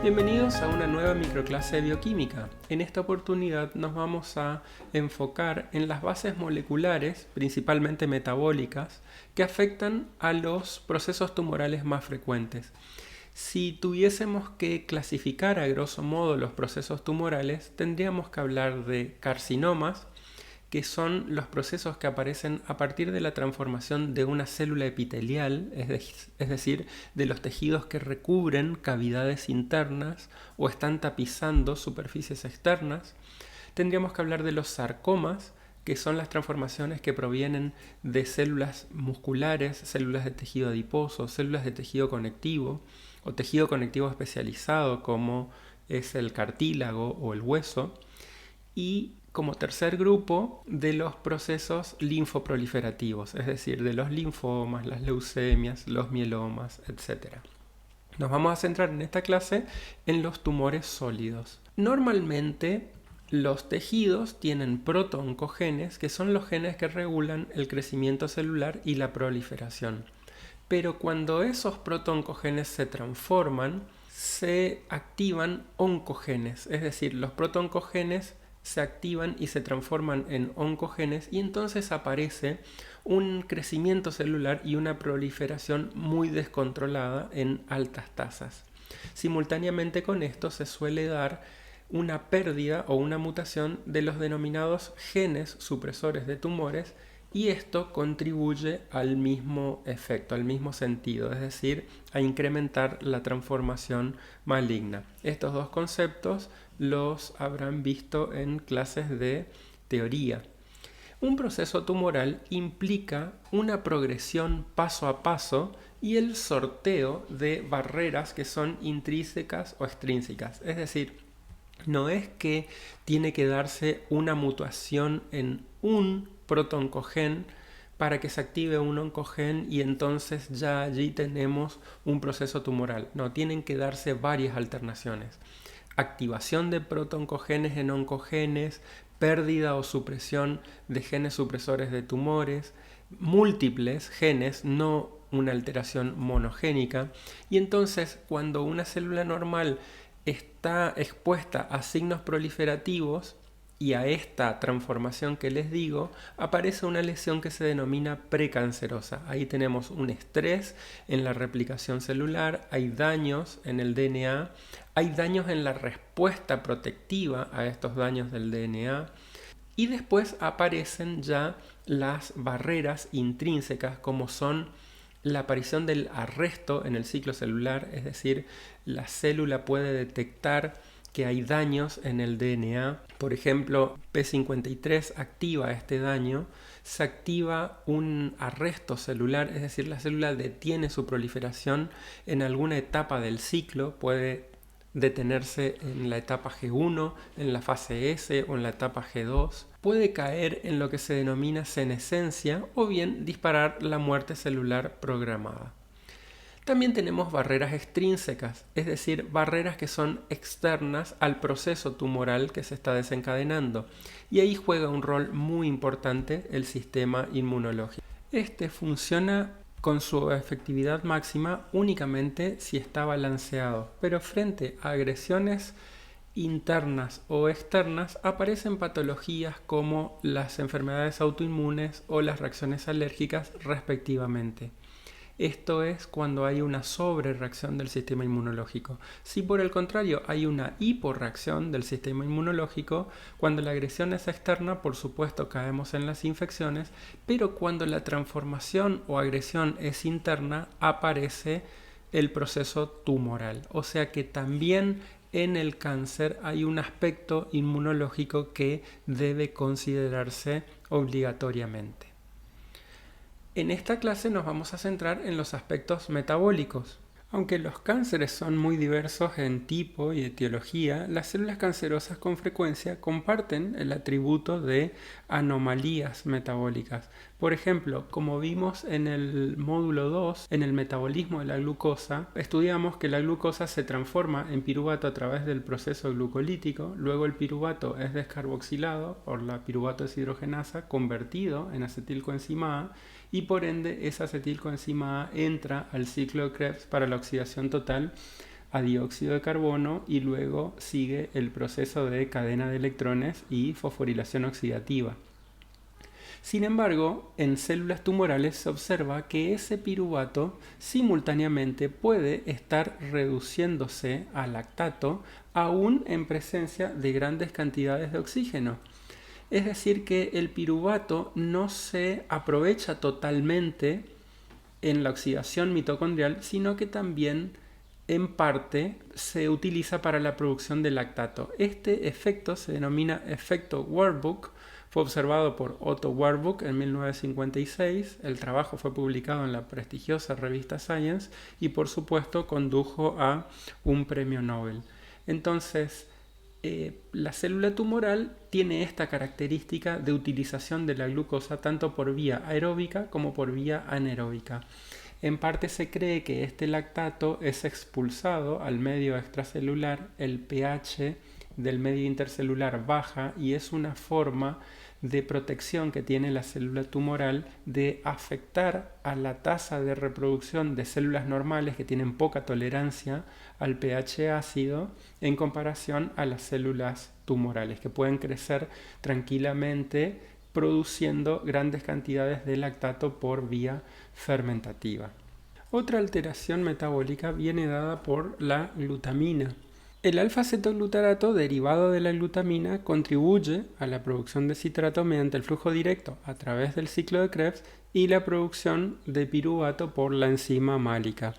Bienvenidos a una nueva microclase de bioquímica. En esta oportunidad nos vamos a enfocar en las bases moleculares, principalmente metabólicas, que afectan a los procesos tumorales más frecuentes. Si tuviésemos que clasificar a grosso modo los procesos tumorales, tendríamos que hablar de carcinomas, que son los procesos que aparecen a partir de la transformación de una célula epitelial, es decir, de los tejidos que recubren cavidades internas o están tapizando superficies externas. Tendríamos que hablar de los sarcomas, que son las transformaciones que provienen de células musculares, células de tejido adiposo, células de tejido conectivo o tejido conectivo especializado como es el cartílago o el hueso. Y como tercer grupo, de los procesos linfoproliferativos, es decir, de los linfomas, las leucemias, los mielomas, etc. Nos vamos a centrar en esta clase en los tumores sólidos. Normalmente, los tejidos tienen protooncogenes, que son los genes que regulan el crecimiento celular y la proliferación. Pero cuando esos protooncogenes se transforman, se activan oncogenes, es decir, los protooncogenes se activan y se transforman en oncogenes y entonces aparece un crecimiento celular y una proliferación muy descontrolada en altas tasas. Simultáneamente con esto se suele dar una pérdida o una mutación de los denominados genes supresores de tumores y esto contribuye al mismo efecto, al mismo sentido, es decir, a incrementar la transformación maligna. Estos dos conceptos los habrán visto en clases de teoría. Un proceso tumoral implica una progresión paso a paso y el sorteo de barreras que son intrínsecas o extrínsecas. Es decir, no es que tiene que darse una mutación en un protooncogen para que se active un oncogen y entonces ya allí tenemos un proceso tumoral. No, tienen que darse varias alternaciones. Activación de protooncogenes en oncogenes, pérdida o supresión de genes supresores de tumores, múltiples genes, no una alteración monogénica. Y entonces cuando una célula normal está expuesta a signos proliferativos y a esta transformación que les digo, aparece una lesión que se denomina precancerosa. Ahí tenemos un estrés en la replicación celular, hay daños en el DNA, hay daños en la respuesta protectiva a estos daños del DNA y después aparecen ya las barreras intrínsecas como son la aparición del arresto en el ciclo celular, es decir, la célula puede detectar que hay daños en el DNA. Por ejemplo, P53 activa este daño, se activa un arresto celular, es decir, la célula detiene su proliferación en alguna etapa del ciclo, puede detenerse en la etapa G1, en la fase S o en la etapa G2. Puede caer en lo que se denomina senescencia o bien disparar la muerte celular programada. También tenemos barreras extrínsecas, es decir, barreras que son externas al proceso tumoral que se está desencadenando. Y ahí juega un rol muy importante el sistema inmunológico. Este funciona con su efectividad máxima únicamente si está balanceado, pero frente a agresiones internas o externas aparecen patologías como las enfermedades autoinmunes o las reacciones alérgicas respectivamente. Esto es cuando hay una sobrereacción del sistema inmunológico. Si por el contrario hay una hiporreacción del sistema inmunológico, cuando la agresión es externa, por supuesto caemos en las infecciones, pero cuando la transformación o agresión es interna, aparece el proceso tumoral. O sea que también en el cáncer hay un aspecto inmunológico que debe considerarse obligatoriamente. En esta clase nos vamos a centrar en los aspectos metabólicos. Aunque los cánceres son muy diversos en tipo y etiología, las células cancerosas con frecuencia comparten el atributo de anomalías metabólicas. Por ejemplo, como vimos en el módulo 2, en el metabolismo de la glucosa, estudiamos que la glucosa se transforma en piruvato a través del proceso glucolítico, luego el piruvato es descarboxilado por la piruvato deshidrogenasa, convertido en acetilcoenzima A, y por ende esa acetilcoenzima A entra al ciclo de Krebs para la oxidación total a dióxido de carbono y luego sigue el proceso de cadena de electrones y fosforilación oxidativa. Sin embargo, en células tumorales se observa que ese piruvato simultáneamente puede estar reduciéndose a lactato aún en presencia de grandes cantidades de oxígeno. Es decir, que el piruvato no se aprovecha totalmente en la oxidación mitocondrial, sino que también en parte se utiliza para la producción de lactato. Este efecto se denomina efecto Warburg. Fue observado por Otto Warburg en 1956, el trabajo fue publicado en la prestigiosa revista Science y por supuesto condujo a un premio Nobel. Entonces, la célula tumoral tiene esta característica de utilización de la glucosa tanto por vía aeróbica como por vía anaeróbica. En parte se cree que este lactato es expulsado al medio extracelular, el pH del medio intercelular baja y es una forma de protección que tiene la célula tumoral de afectar a la tasa de reproducción de células normales que tienen poca tolerancia al pH ácido en comparación a las células tumorales que pueden crecer tranquilamente produciendo grandes cantidades de lactato por vía fermentativa. Otra alteración metabólica viene dada por la glutamina. El alfa-cetoglutarato derivado de la glutamina contribuye a la producción de citrato mediante el flujo directo a través del ciclo de Krebs y la producción de piruvato por la enzima málica.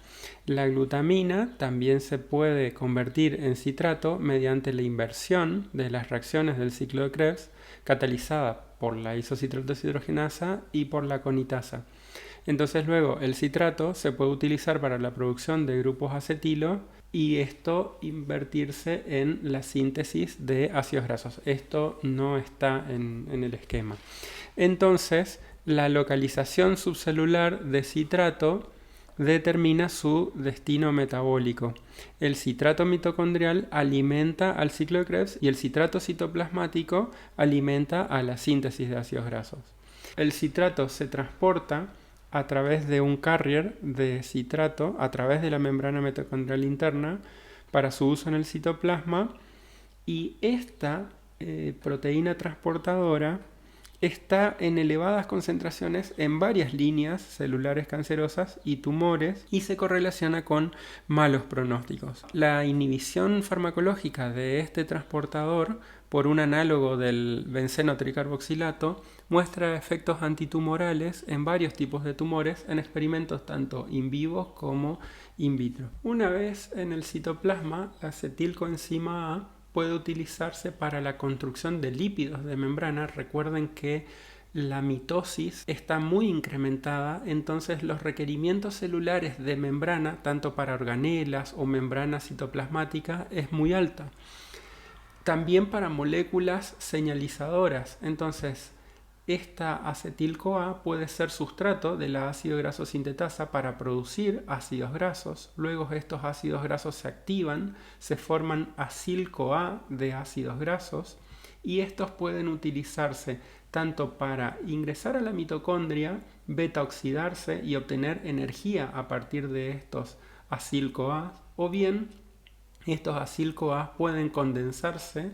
La glutamina también se puede convertir en citrato mediante la inversión de las reacciones del ciclo de Krebs catalizada por la isocitrato deshidrogenasa y por la conitasa. Entonces luego el citrato se puede utilizar para la producción de grupos acetilo y esto invertirse en la síntesis de ácidos grasos. Esto no está en el esquema. Entonces, la localización subcelular de citrato determina su destino metabólico. El citrato mitocondrial alimenta al ciclo de Krebs y el citrato citoplasmático alimenta a la síntesis de ácidos grasos. El citrato se transporta a través de un carrier de citrato, a través de la membrana mitocondrial interna, para su uso en el citoplasma, y esta proteína transportadora está en elevadas concentraciones en varias líneas celulares cancerosas y tumores y se correlaciona con malos pronósticos. La inhibición farmacológica de este transportador por un análogo del benceno tricarboxilato muestra efectos antitumorales en varios tipos de tumores en experimentos tanto in vivo como in vitro. Una vez en el citoplasma, la acetilcoenzima A puede utilizarse para la construcción de lípidos de membrana. Recuerden que la mitosis está muy incrementada, entonces los requerimientos celulares de membrana, tanto para organelas o membrana citoplasmática, es muy alta. También para moléculas señalizadoras, entonces esta acetil-CoA puede ser sustrato de la ácido graso sintetasa para producir ácidos grasos. Luego estos ácidos grasos se activan, se forman acil-CoA de ácidos grasos y estos pueden utilizarse tanto para ingresar a la mitocondria, beta-oxidarse y obtener energía a partir de estos acil-CoA, o bien estos acil-CoA pueden condensarse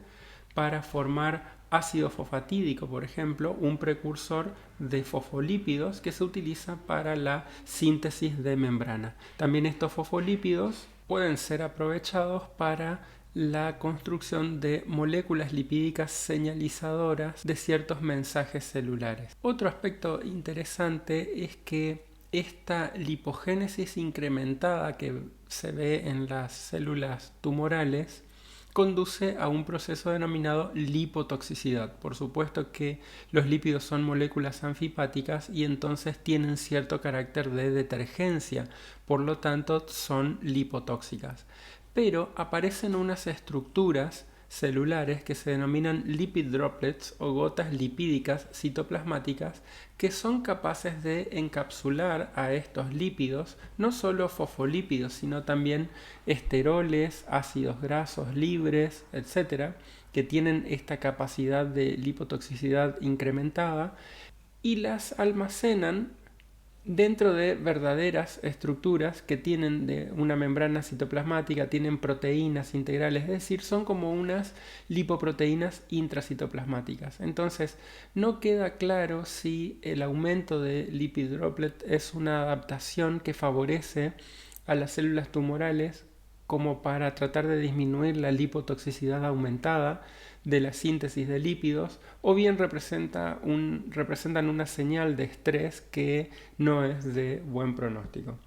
para formar ácido fosfatídico, por ejemplo, un precursor de fosfolípidos que se utiliza para la síntesis de membrana. También estos fosfolípidos pueden ser aprovechados para la construcción de moléculas lipídicas señalizadoras de ciertos mensajes celulares. Otro aspecto interesante es que esta lipogénesis incrementada que se ve en las células tumorales conduce a un proceso denominado lipotoxicidad. Por supuesto que los lípidos son moléculas anfipáticas y entonces tienen cierto carácter de detergencia, por lo tanto son lipotóxicas. Pero aparecen unas estructuras celulares que se denominan lipid droplets o gotas lipídicas citoplasmáticas que son capaces de encapsular a estos lípidos, no solo fosfolípidos, sino también esteroles, ácidos grasos libres, etc., que tienen esta capacidad de lipotoxicidad incrementada y las almacenan dentro de verdaderas estructuras que tienen de una membrana citoplasmática, tienen proteínas integrales, es decir, son como unas lipoproteínas intracitoplasmáticas. Entonces, no queda claro si el aumento de lipid droplet es una adaptación que favorece a las células tumorales como para tratar de disminuir la lipotoxicidad aumentada de la síntesis de lípidos, o bien representan una señal de estrés que no es de buen pronóstico.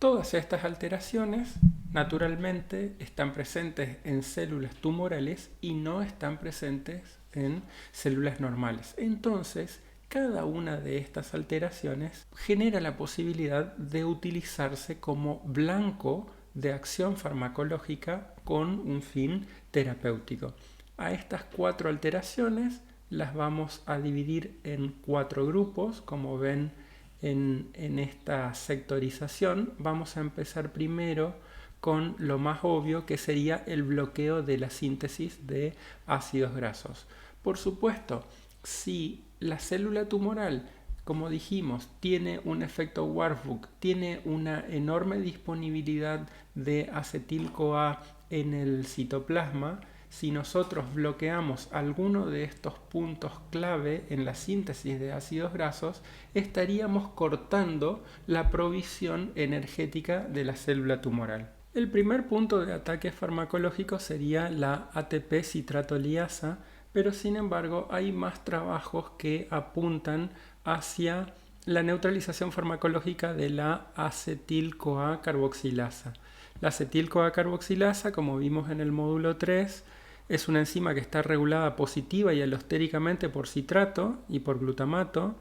Todas estas alteraciones naturalmente están presentes en células tumorales y no están presentes en células normales. Entonces, cada una de estas alteraciones genera la posibilidad de utilizarse como blanco de acción farmacológica con un fin terapéutico. A estas 4 alteraciones las vamos a dividir en 4 grupos, como ven en esta sectorización. Vamos a empezar primero con lo más obvio, que sería el bloqueo de la síntesis de ácidos grasos. Por supuesto, si la célula tumoral, como dijimos, tiene un efecto Warburg, tiene una enorme disponibilidad de acetil-CoA en el citoplasma, si nosotros bloqueamos alguno de estos puntos clave en la síntesis de ácidos grasos, estaríamos cortando la provisión energética de la célula tumoral. El primer punto de ataque farmacológico sería la ATP citratoliasa, pero sin embargo hay más trabajos que apuntan hacia la neutralización farmacológica de la acetil-CoA carboxilasa. La acetil-CoA carboxilasa, como vimos en el módulo 3, es una enzima que está regulada positiva y alostéricamente por citrato y por glutamato,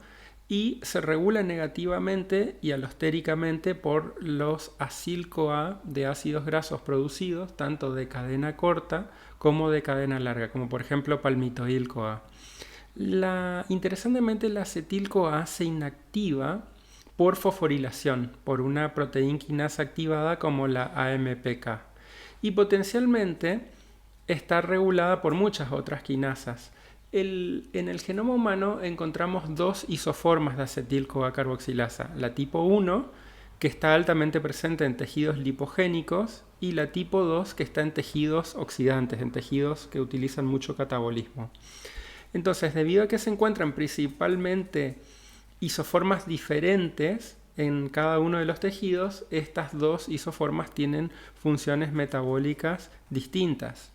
y se regula negativamente y alostéricamente por los acil-CoA de ácidos grasos producidos, tanto de cadena corta como de cadena larga, como por ejemplo palmitoil-CoA. Interesantemente, la acetil-CoA se inactiva por fosforilación, por una proteína quinasa activada como la AMPK, y potencialmente está regulada por muchas otras quinasas. En el genoma humano encontramos 2 isoformas de acetil-CoA carboxilasa, la tipo 1, que está altamente presente en tejidos lipogénicos, y la tipo 2, que está en tejidos oxidantes, en tejidos que utilizan mucho catabolismo. Entonces, debido a que se encuentran principalmente isoformas diferentes en cada uno de los tejidos, estas 2 isoformas tienen funciones metabólicas distintas.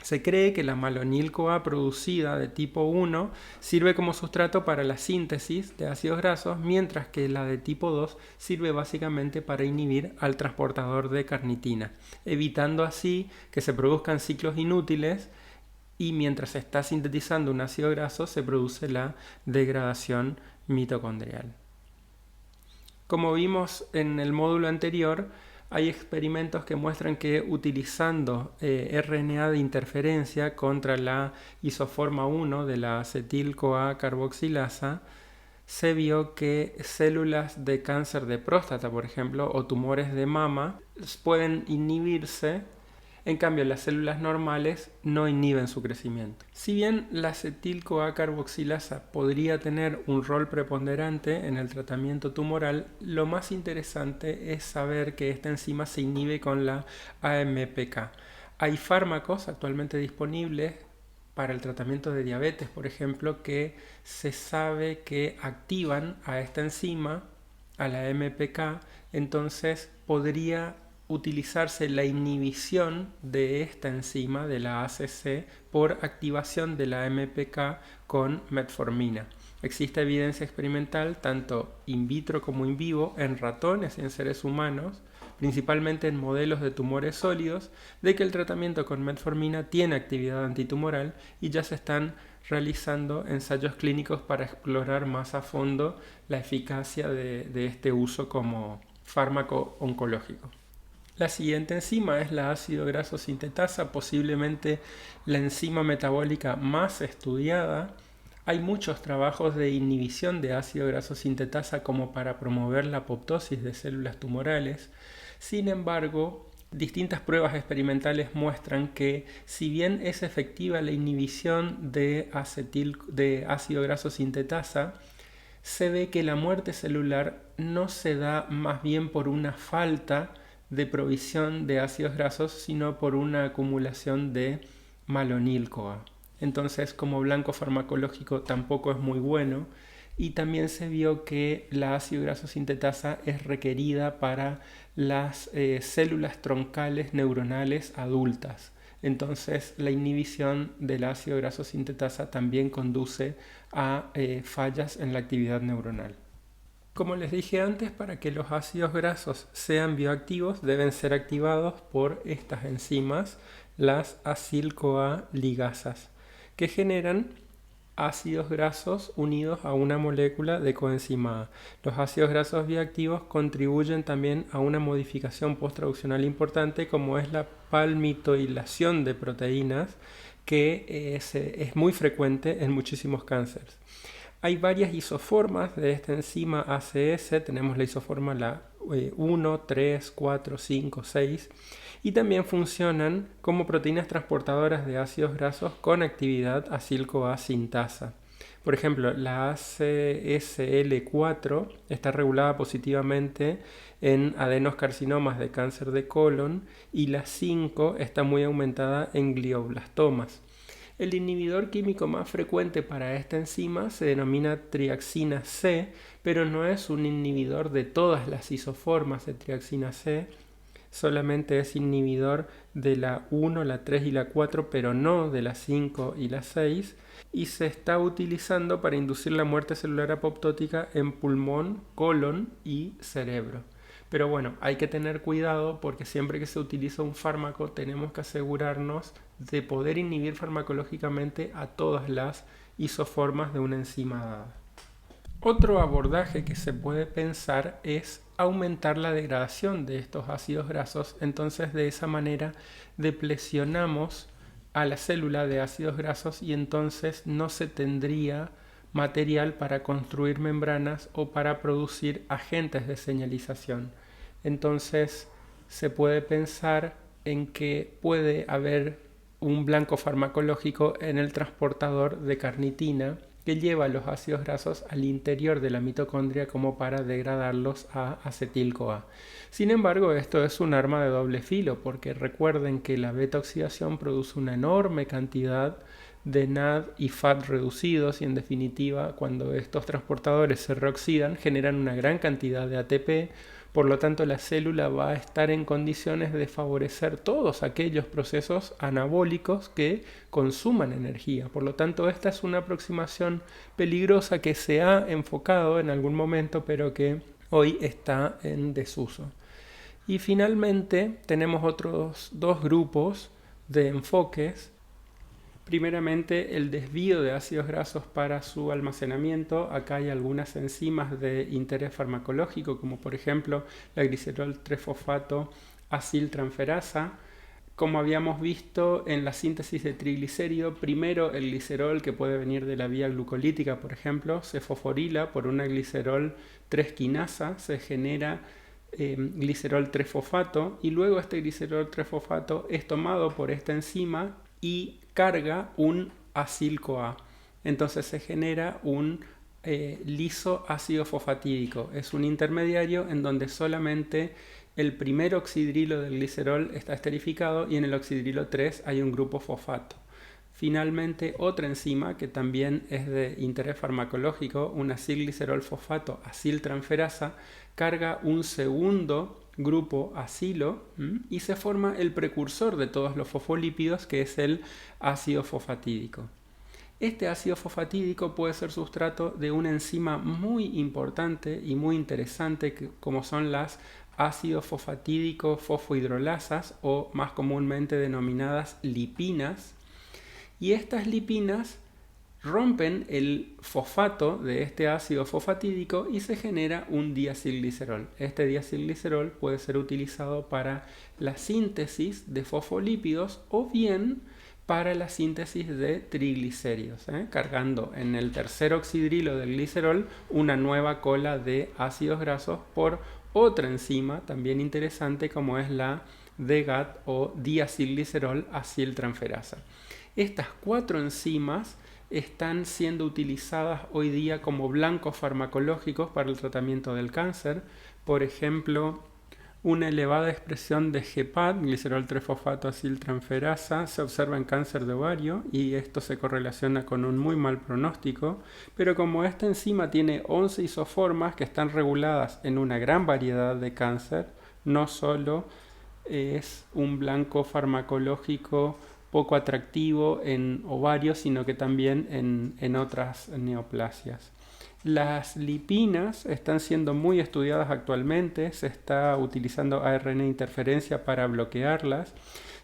Se cree que la malonil-CoA producida de tipo 1 sirve como sustrato para la síntesis de ácidos grasos, mientras que la de tipo 2 sirve básicamente para inhibir al transportador de carnitina, evitando así que se produzcan ciclos inútiles, y mientras se está sintetizando un ácido graso se produce la degradación mitocondrial. Como vimos en el módulo anterior, hay experimentos que muestran que utilizando RNA de interferencia contra la isoforma 1 de la acetil-CoA carboxilasa, se vio que células de cáncer de próstata, por ejemplo, o tumores de mama, pueden inhibirse. En cambio, las células normales no inhiben su crecimiento. Si bien la acetil-CoA carboxilasa podría tener un rol preponderante en el tratamiento tumoral, lo más interesante es saber que esta enzima se inhibe con la AMPK. Hay fármacos actualmente disponibles para el tratamiento de diabetes, por ejemplo, que se sabe que activan a esta enzima, a la AMPK, entonces podría utilizarse la inhibición de esta enzima, de la ACC, por activación de la AMPK con metformina. Existe evidencia experimental, tanto in vitro como in vivo, en ratones y en seres humanos, principalmente en modelos de tumores sólidos, de que el tratamiento con metformina tiene actividad antitumoral, y ya se están realizando ensayos clínicos para explorar más a fondo la eficacia de este uso como fármaco oncológico. La siguiente enzima es la ácido graso sintetasa, posiblemente la enzima metabólica más estudiada. Hay muchos trabajos de inhibición de ácido graso sintetasa como para promover la apoptosis de células tumorales. Sin embargo, distintas pruebas experimentales muestran que, si bien es efectiva la inhibición de ácido graso sintetasa, se ve que la muerte celular no se da más bien por una falta de provisión de ácidos grasos, sino por una acumulación de malonil-CoA. Entonces, como blanco farmacológico tampoco es muy bueno, y también se vio que la ácido graso sintetasa es requerida para las células troncales neuronales adultas. Entonces, la inhibición del ácido graso sintetasa también conduce a fallas en la actividad neuronal. Como les dije antes, para que los ácidos grasos sean bioactivos deben ser activados por estas enzimas, las acil-CoA ligasas, que generan ácidos grasos unidos a una molécula de coenzima A. Los ácidos grasos bioactivos contribuyen también a una modificación posttraduccional importante, como es la palmitoilación de proteínas, que es muy frecuente en muchísimos cánceres. Hay varias isoformas de esta enzima ACS, tenemos la isoforma la 1, 3, 4, 5, 6, y también funcionan como proteínas transportadoras de ácidos grasos con actividad acil-CoA sintasa. Por ejemplo, la ACSL4 está regulada positivamente en adenoscarcinomas de cáncer de colon y la 5 está muy aumentada en glioblastomas. El inhibidor químico más frecuente para esta enzima se denomina triaxina C, pero no es un inhibidor de todas las isoformas de triaxina C, solamente es inhibidor de la 1, la 3 y la 4, pero no de la 5 y la 6, y se está utilizando para inducir la muerte celular apoptótica en pulmón, colon y cerebro. Pero bueno, hay que tener cuidado porque siempre que se utiliza un fármaco tenemos que asegurarnos de poder inhibir farmacológicamente a todas las isoformas de una enzima dada. Otro abordaje que se puede pensar es aumentar la degradación de estos ácidos grasos, entonces de esa manera deplecionamos a la célula de ácidos grasos y entonces no se tendría material para construir membranas o para producir agentes de señalización. Entonces se puede pensar en que puede haber un blanco farmacológico en el transportador de carnitina que lleva los ácidos grasos al interior de la mitocondria como para degradarlos a acetil-CoA. Sin embargo, esto es un arma de doble filo porque recuerden que la beta-oxidación produce una enorme cantidad de NAD y FAT reducidos y en definitiva cuando estos transportadores se reoxidan generan una gran cantidad de ATP. Por lo tanto, la célula va a estar en condiciones de favorecer todos aquellos procesos anabólicos que consuman energía. Por lo tanto, esta es una aproximación peligrosa que se ha enfocado en algún momento, pero que hoy está en desuso. Y finalmente, tenemos otros dos grupos de enfoques. Primeramente, el desvío de ácidos grasos para su almacenamiento. Acá hay algunas enzimas de interés farmacológico, como por ejemplo la glicerol 3-fosfato aciltransferasa. Como habíamos visto en la síntesis de triglicérido, primero el glicerol, que puede venir de la vía glucolítica, por ejemplo, se fosforila por una glicerol 3-quinasa, se genera glicerol 3-fosfato y luego este glicerol 3-fosfato es tomado por esta enzima y carga un acil-CoA. Entonces se genera un lisoácido fosfatídico. Es un intermediario en donde solamente el primer oxidrilo del glicerol está esterificado y en el oxidrilo 3 hay un grupo fosfato. Finalmente, otra enzima que también es de interés farmacológico, una acilglicerol fosfato aciltransferasa, carga un segundo grupo acilo y se forma el precursor de todos los fosfolípidos, que es el ácido fosfatídico. Este ácido fosfatídico puede ser sustrato de una enzima muy importante y muy interesante como son las ácido fosfatídico fosfohidrolasas o más comúnmente denominadas lipinas, y estas lipinas rompen el fosfato de este ácido fosfatídico y se genera un diacilglicerol. Este diacilglicerol puede ser utilizado para la síntesis de fosfolípidos o bien para la síntesis de triglicéridos, cargando en el tercer oxidrilo del glicerol una nueva cola de ácidos grasos por otra enzima también interesante como es la DGAT o diacilglicerol aciltransferasa. Estas cuatro enzimas están siendo utilizadas hoy día como blancos farmacológicos para el tratamiento del cáncer. Por ejemplo, una elevada expresión de GPAT, glicerol trifosfato aciltransferasa, se observa en cáncer de ovario y esto se correlaciona con un muy mal pronóstico, pero como esta enzima tiene 11 isoformas que están reguladas en una gran variedad de cáncer, no solo es un blanco farmacológico poco atractivo en ovarios, sino que también en otras neoplasias. Las lipinas están siendo muy estudiadas actualmente, se está utilizando ARN interferencia para bloquearlas.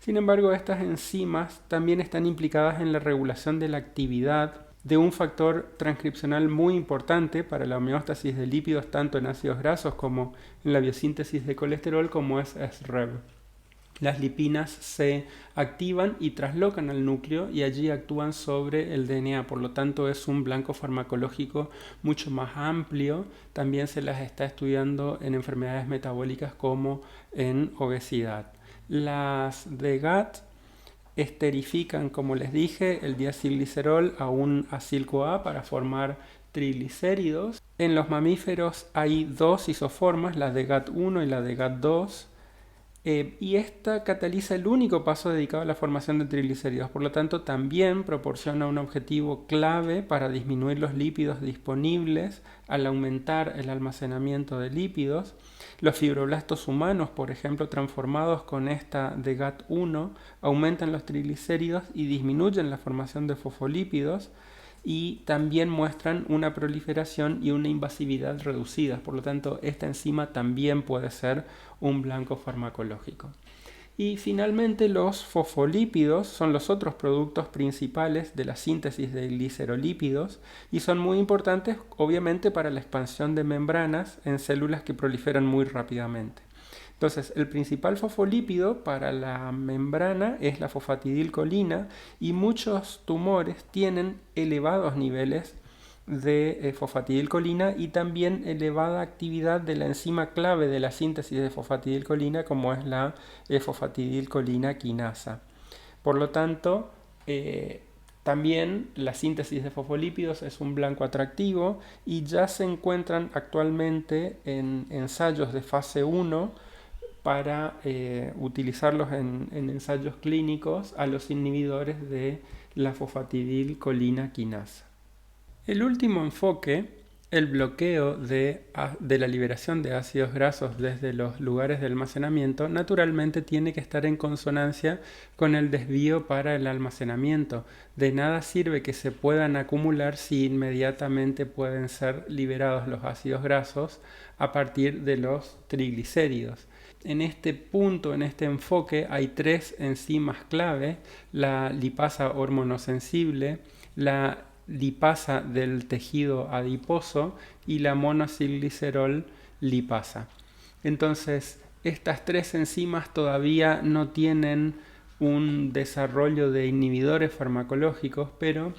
Sin embargo, estas enzimas también están implicadas en la regulación de la actividad de un factor transcripcional muy importante para la homeostasis de lípidos tanto en ácidos grasos como en la biosíntesis de colesterol, como es SREB. Las lipinas se activan y traslocan al núcleo y allí actúan sobre el DNA, por lo tanto es un blanco farmacológico mucho más amplio. También se las está estudiando en enfermedades metabólicas como en obesidad. Las DGAT esterifican, como les dije, el diacilglicerol a un acil-CoA para formar triglicéridos. En los mamíferos hay dos isoformas, la DGAT1 y la DGAT2. Y esta cataliza el único paso dedicado a la formación de triglicéridos, por lo tanto también proporciona un objetivo clave para disminuir los lípidos disponibles al aumentar el almacenamiento de lípidos. Los fibroblastos humanos, por ejemplo, transformados con esta de GAT1, aumentan los triglicéridos y disminuyen la formación de fosfolípidos, y también muestran una proliferación y una invasividad reducidas. Por lo tanto, esta enzima también puede ser un blanco farmacológico. Y finalmente, los fosfolípidos son los otros productos principales de la síntesis de glicerolípidos y son muy importantes, obviamente, para la expansión de membranas en células que proliferan muy rápidamente. Entonces, el principal fosfolípido para la membrana es la fosfatidilcolina y muchos tumores tienen elevados niveles de fosfatidilcolina y también elevada actividad de la enzima clave de la síntesis de fosfatidilcolina, como es la fosfatidilcolina quinasa. Por lo tanto, también la síntesis de fosfolípidos es un blanco atractivo y ya se encuentran actualmente en ensayos de fase 1 para utilizarlos en ensayos clínicos a los inhibidores de la fosfatidilcolina quinasa. El último enfoque, el bloqueo de la liberación de ácidos grasos desde los lugares de almacenamiento, naturalmente tiene que estar en consonancia con el desvío para el almacenamiento. De nada sirve que se puedan acumular si inmediatamente pueden ser liberados los ácidos grasos a partir de los triglicéridos. En este punto, en este enfoque, hay tres enzimas clave: la lipasa hormonosensible, la lipasa del tejido adiposo y la monoacilglicerol lipasa. Entonces, estas tres enzimas todavía no tienen un desarrollo de inhibidores farmacológicos, pero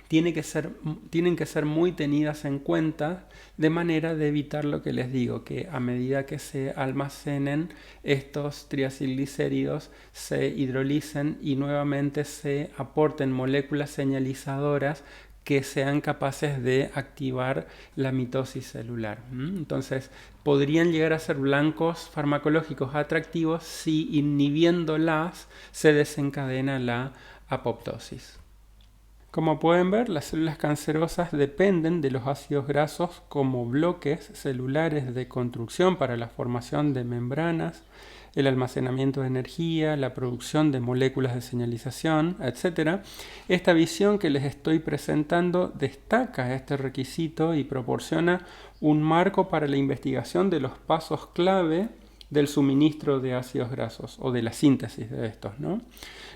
tienen que ser muy tenidas en cuenta de manera de evitar lo que les digo, que a medida que se almacenen estos triacilglicéridos se hidrolicen y nuevamente se aporten moléculas señalizadoras que sean capaces de activar la mitosis celular. Entonces, podrían llegar a ser blancos farmacológicos atractivos si inhibiéndolas se desencadena la apoptosis. Como pueden ver, las células cancerosas dependen de los ácidos grasos como bloques celulares de construcción para la formación de membranas, el almacenamiento de energía, la producción de moléculas de señalización, etc. Esta visión que les estoy presentando destaca este requisito y proporciona un marco para la investigación de los pasos clave del suministro de ácidos grasos o de la síntesis de estos, ¿no?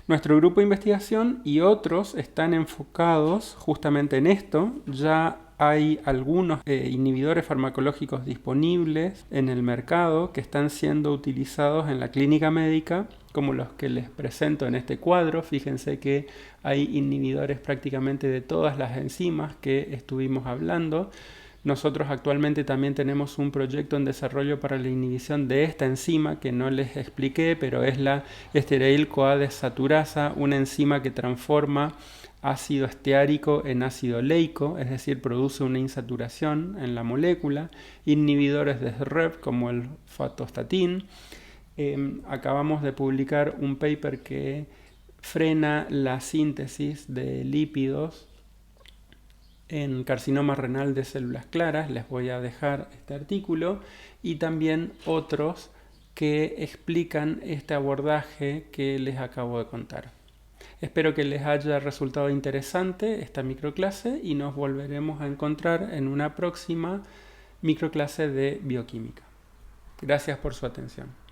Nuestro grupo de investigación y otros están enfocados justamente en esto. Ya hay algunos inhibidores farmacológicos disponibles en el mercado que están siendo utilizados en la clínica médica, como los que les presento en este cuadro. Fíjense que hay inhibidores prácticamente de todas las enzimas que estuvimos hablando. Nosotros actualmente también tenemos un proyecto en desarrollo para la inhibición de esta enzima que no les expliqué, pero es la esteroil-CoA desaturasa, una enzima que transforma ácido esteárico en ácido leico, es decir, produce una insaturación en la molécula, inhibidores de SREP como el fatostatin. Acabamos de publicar un paper que frena la síntesis de lípidos en carcinoma renal de células claras. Les voy a dejar este artículo y también otros que explican este abordaje que les acabo de contar. Espero que les haya resultado interesante esta microclase y nos volveremos a encontrar en una próxima microclase de bioquímica. Gracias por su atención.